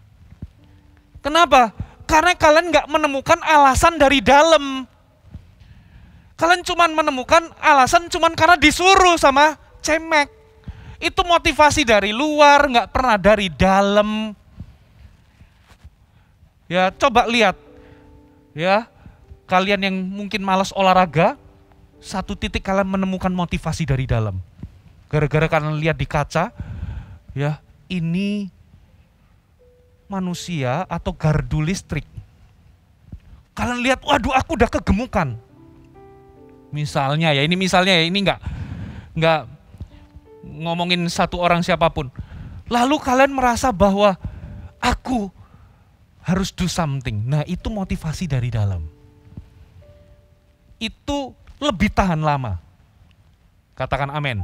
Kenapa? Karena kalian nggak menemukan alasan dari dalam. Kalian cuma menemukan alasan cuma karena disuruh sama cemek. Itu motivasi dari luar, nggak pernah dari dalam. Ya, coba lihat. Ya, kalian yang mungkin malas olahraga, satu titik kalian menemukan motivasi dari dalam. Gara-gara kalian lihat di kaca, ya, ini manusia atau gardu listrik. Kalian lihat, waduh, aku udah kegemukan. Misalnya ya, ini nggak ngomongin satu orang siapapun. Lalu kalian merasa bahwa aku harus do something. Nah, itu motivasi dari dalam. Itu lebih tahan lama. Katakan amin.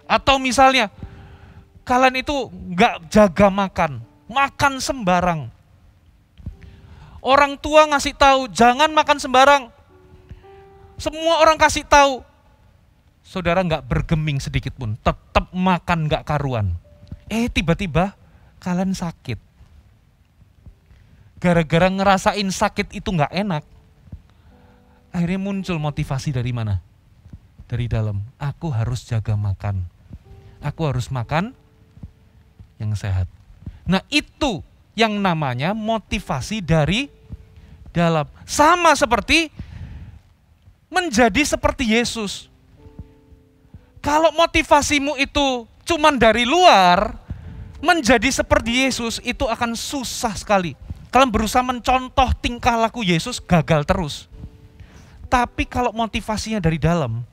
Atau misalnya, kalian itu nggak jaga makan sembarang. Orang tua ngasih tahu, jangan makan sembarang. Semua orang kasih tahu, saudara nggak bergeming sedikit pun, tetap makan nggak karuan. Tiba-tiba kalian sakit. Gara-gara ngerasain sakit itu nggak enak, akhirnya muncul motivasi dari mana? Dari dalam. Aku harus jaga makan. Aku harus makan yang sehat. Nah, itu yang namanya motivasi dari dalam. Sama seperti menjadi seperti Yesus. Kalau motivasimu itu cuman dari luar, menjadi seperti Yesus itu akan susah sekali. Kalian berusaha mencontoh tingkah laku Yesus, gagal terus. Tapi kalau motivasinya dari dalam,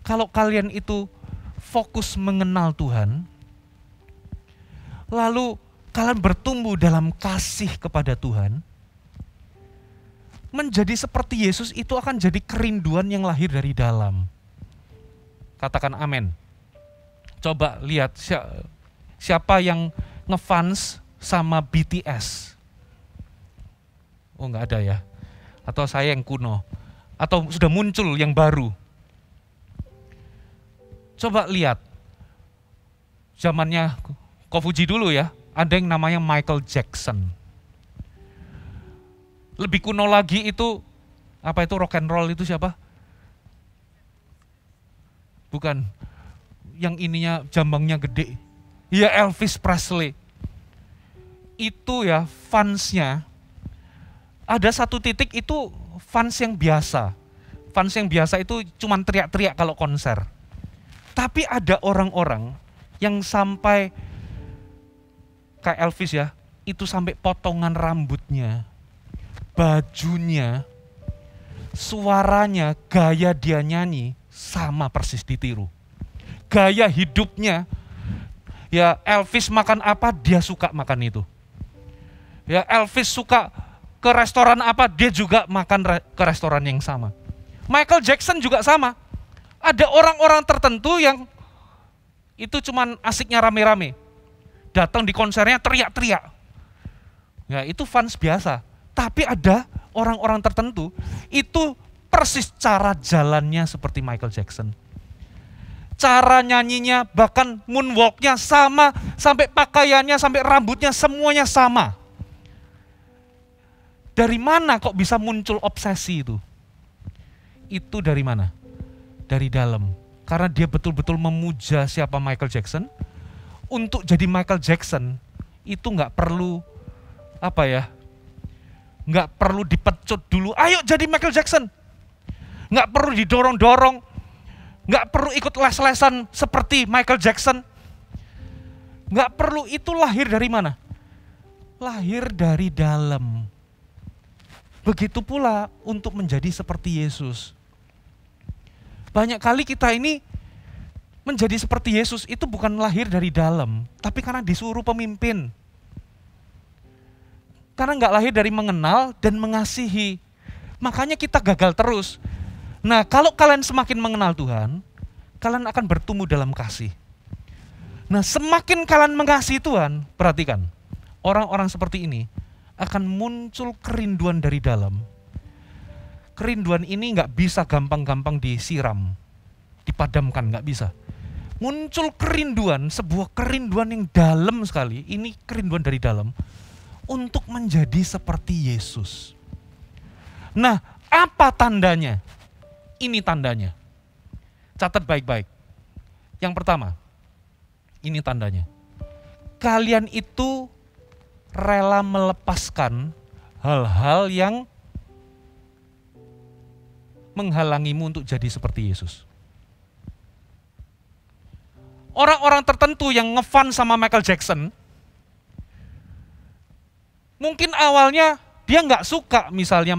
kalau kalian itu fokus mengenal Tuhan, lalu kalian bertumbuh dalam kasih kepada Tuhan, menjadi seperti Yesus itu akan jadi kerinduan yang lahir dari dalam. Katakan amin. Coba lihat siapa yang ngefans sama BTS. Oh, nggak ada ya. Atau saya yang kuno. Atau sudah muncul yang baru. Coba lihat. Zamannya Kofuji dulu ya. Ada yang namanya Michael Jackson. Lebih kuno lagi itu, apa itu rock and roll itu siapa? Bukan, yang ininya jambangnya gede. Iya, Elvis Presley. Itu ya fansnya, ada satu titik itu fans yang biasa. Fans yang biasa itu cuma teriak-teriak kalau konser. Tapi ada orang-orang yang sampai, kayak Elvis ya, itu sampai potongan rambutnya, bajunya, suaranya, gaya dia nyanyi sama persis ditiru. Gaya hidupnya, ya Elvis makan apa dia suka makan itu. Ya Elvis suka ke restoran apa dia juga makan ke restoran yang sama. Michael Jackson juga sama. Ada orang-orang tertentu yang itu cuman asiknya rame-rame. Datang di konsernya teriak-teriak. Ya itu fans biasa. Tapi ada orang-orang tertentu, itu persis cara jalannya seperti Michael Jackson. Cara nyanyinya, bahkan moonwalknya sama, sampai pakaiannya, sampai rambutnya, semuanya sama. Dari mana kok bisa muncul obsesi itu? Itu dari mana? Dari dalam. Karena dia betul-betul memuja siapa Michael Jackson. Untuk jadi Michael Jackson, itu nggak perlu, nggak perlu dipecut dulu, ayo jadi Michael Jackson. Nggak perlu didorong-dorong, nggak perlu ikut les-lesan seperti Michael Jackson. Nggak perlu, itu lahir dari mana? Lahir dari dalam. Begitu pula untuk menjadi seperti Yesus. Banyak kali kita ini menjadi seperti Yesus itu bukan lahir dari dalam, tapi karena disuruh pemimpin. Karena nggak lahir dari mengenal dan mengasihi. Makanya kita gagal terus. Nah, kalau kalian semakin mengenal Tuhan, kalian akan bertumbuh dalam kasih. Nah, semakin kalian mengasihi Tuhan, perhatikan, orang-orang seperti ini akan muncul kerinduan dari dalam. Kerinduan ini nggak bisa gampang-gampang disiram. dipadamkan, nggak bisa. Muncul kerinduan, sebuah kerinduan yang dalam sekali, ini kerinduan dari dalam, untuk menjadi seperti Yesus. Nah, apa tandanya? Ini tandanya. Catat baik-baik. Yang pertama, ini tandanya. Kalian itu rela melepaskan hal-hal yang menghalangimu untuk jadi seperti Yesus. Orang-orang tertentu yang ngefan sama Michael Jackson, mungkin awalnya dia nggak suka misalnya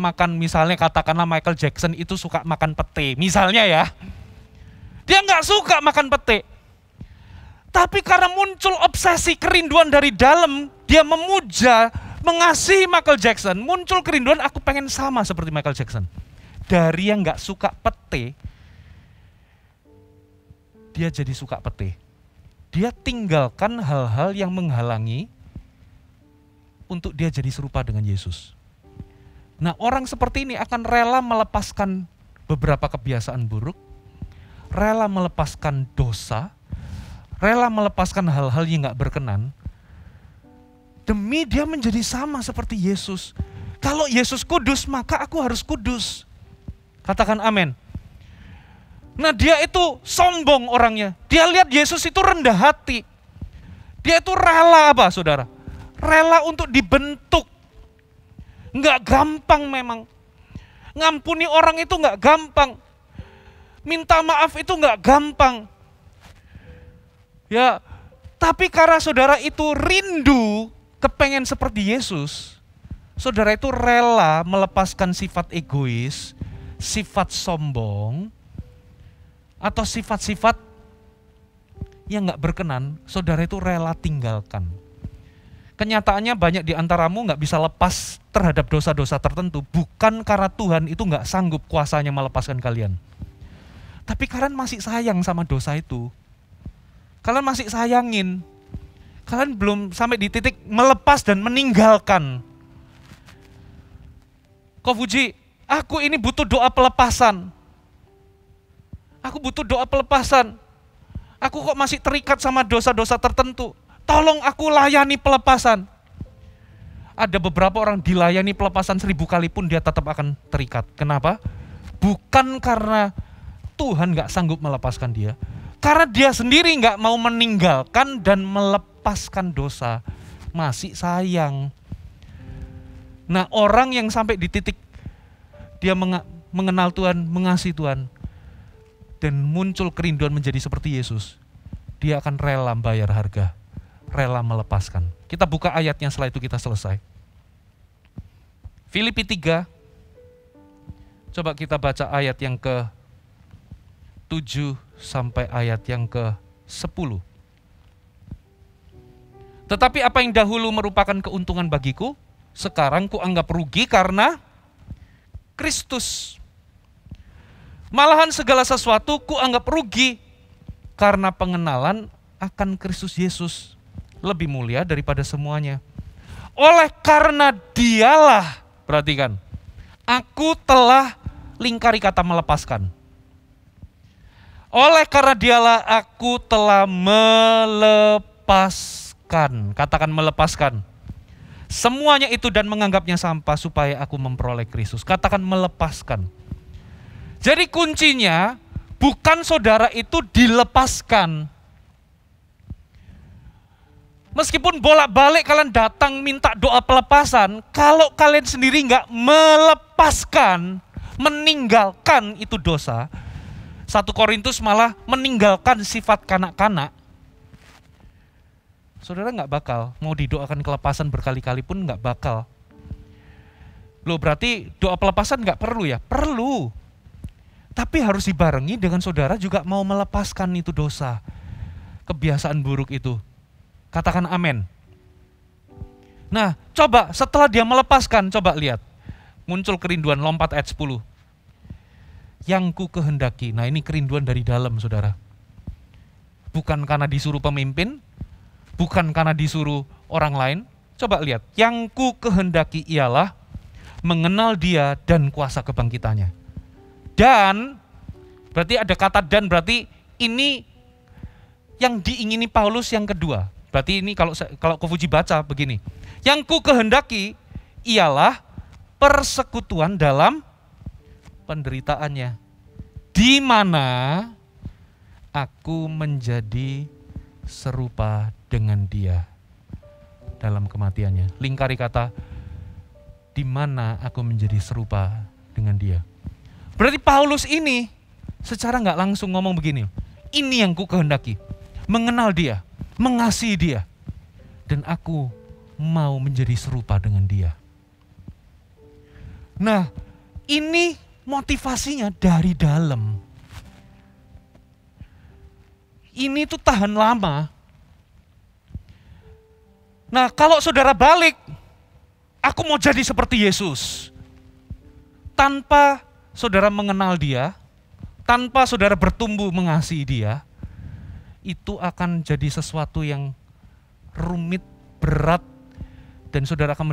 katakanlah Michael Jackson itu suka makan pete, misalnya ya. Dia nggak suka makan pete. Tapi karena muncul obsesi kerinduan dari dalam, dia memuja, mengasihi Michael Jackson, muncul kerinduan aku pengen sama seperti Michael Jackson. Dari yang nggak suka pete, dia jadi suka pete. Dia tinggalkan hal-hal yang menghalangi untuk dia jadi serupa dengan Yesus. Nah, orang seperti ini akan rela melepaskan beberapa kebiasaan buruk, rela melepaskan dosa, rela melepaskan hal-hal yang gak berkenan, demi dia menjadi sama seperti Yesus. Kalau Yesus kudus, maka aku harus kudus. Katakan amin. Nah, dia itu sombong orangnya. Dia lihat Yesus itu rendah hati. Dia itu rela apa, saudara? Rela untuk dibentuk. Nggak gampang memang. Ngampuni orang itu nggak gampang. Minta maaf itu nggak gampang. Ya, tapi karena saudara itu rindu, kepengen seperti Yesus, saudara itu rela melepaskan sifat egois, sifat sombong, atau sifat-sifat yang nggak berkenan, saudara itu rela tinggalkan. Kenyataannya banyak di antaramu nggak bisa lepas terhadap dosa-dosa tertentu, bukan karena Tuhan itu nggak sanggup kuasanya melepaskan kalian. Tapi kalian masih sayang sama dosa itu. Kalian masih sayangin. Kalian belum sampai di titik melepas dan meninggalkan. Kofuji, aku ini butuh doa pelepasan. Aku butuh doa pelepasan. Aku kok masih terikat sama dosa-dosa tertentu. Tolong aku layani pelepasan. Ada beberapa orang dilayani pelepasan 1000 kali pun dia tetap akan terikat. Kenapa? Bukan karena Tuhan gak sanggup melepaskan dia. Karena dia sendiri gak mau meninggalkan dan melepaskan dosa. Masih sayang. Nah, orang yang sampai di titik dia mengenal Tuhan, mengasihi Tuhan, dan muncul kerinduan menjadi seperti Yesus, dia akan rela bayar harga, rela melepaskan. Kita buka ayatnya, setelah itu kita selesai. Filipi 3, coba kita baca ayat yang ke-7 sampai ayat yang ke-10. Tetapi apa yang dahulu merupakan keuntungan bagiku, sekarang kuanggap rugi karena Kristus. Malahan segala sesuatu kuanggap rugi karena pengenalan akan Kristus Yesus lebih mulia daripada semuanya. Oleh karena dialah, perhatikan, aku telah lingkari kata melepaskan. Oleh karena dialah aku telah melepaskan, katakan melepaskan, semuanya itu dan menganggapnya sampah supaya aku memperoleh Kristus. Katakan melepaskan. Jadi kuncinya bukan saudara itu dilepaskan. Meskipun bolak-balik kalian datang minta doa pelepasan, kalau kalian sendiri nggak melepaskan, meninggalkan itu dosa, 1 Korintus malah meninggalkan sifat kanak-kanak, saudara nggak bakal mau didoakan kelepasan berkali-kali pun nggak bakal. Loh, berarti doa pelepasan nggak perlu ya? Perlu. Tapi harus dibarengi dengan saudara juga mau melepaskan itu dosa, kebiasaan buruk itu. Katakan amin. Nah, coba setelah dia melepaskan, coba lihat. Muncul kerinduan, lompat ayat 10. Yang ku kehendaki. Nah, ini kerinduan dari dalam, saudara. Bukan karena disuruh pemimpin, bukan karena disuruh orang lain. Coba lihat, yang ku kehendaki ialah mengenal dia dan kuasa kebangkitannya. Dan Berarti ada kata dan, berarti ini yang diingini Paulus yang kedua. Berarti ini kalau Kofuji baca begini. Yang ku kehendaki ialah persekutuan dalam penderitaannya, di mana aku menjadi serupa dengan dia dalam kematiannya. Lingkari kata di mana aku menjadi serupa dengan dia. Berarti Paulus ini secara nggak langsung ngomong begini, ini yang ku kehendaki, mengenal dia, mengasihi dia, dan aku mau menjadi serupa dengan dia. Nah, ini motivasinya dari dalam. Ini tuh tahan lama. Nah, kalau saudara balik, aku mau jadi seperti Yesus. Tanpa saudara mengenal dia, tanpa saudara bertumbuh mengasihi dia, itu akan jadi sesuatu yang rumit, berat, dan saudara akan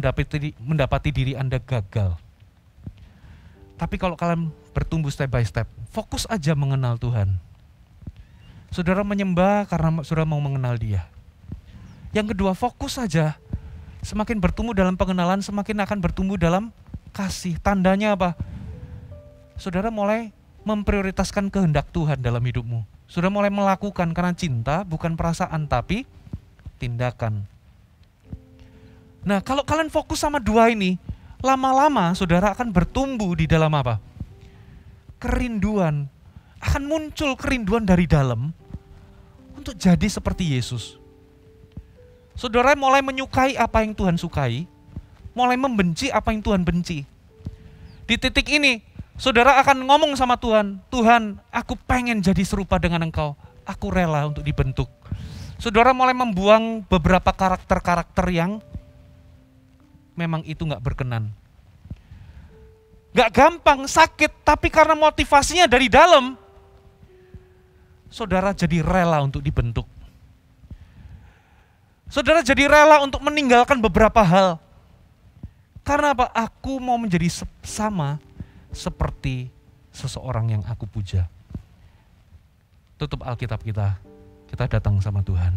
mendapati diri Anda gagal. Tapi kalau kalian bertumbuh step by step, fokus aja mengenal Tuhan. Saudara menyembah karena saudara mau mengenal dia. Yang kedua, fokus saja. Semakin bertumbuh dalam pengenalan, semakin akan bertumbuh dalam kasih. Tandanya apa? Saudara mulai memprioritaskan kehendak Tuhan dalam hidupmu. Saudara mulai melakukan karena cinta, bukan perasaan, tapi tindakan. Nah, kalau kalian fokus sama dua ini, lama-lama saudara akan bertumbuh di dalam apa? Kerinduan. Akan muncul kerinduan dari dalam untuk jadi seperti Yesus. Saudara mulai menyukai apa yang Tuhan sukai, mulai membenci apa yang Tuhan benci. Di titik ini, saudara akan ngomong sama Tuhan, Tuhan, aku pengen jadi serupa dengan Engkau, aku rela untuk dibentuk. Saudara mulai membuang beberapa karakter-karakter yang memang itu gak berkenan. Gak gampang, sakit, tapi karena motivasinya dari dalam, saudara jadi rela untuk dibentuk. Saudara jadi rela untuk meninggalkan beberapa hal. Karena apa? Aku mau menjadi sama seperti seseorang yang aku puja. Tutup Alkitab kita datang sama Tuhan.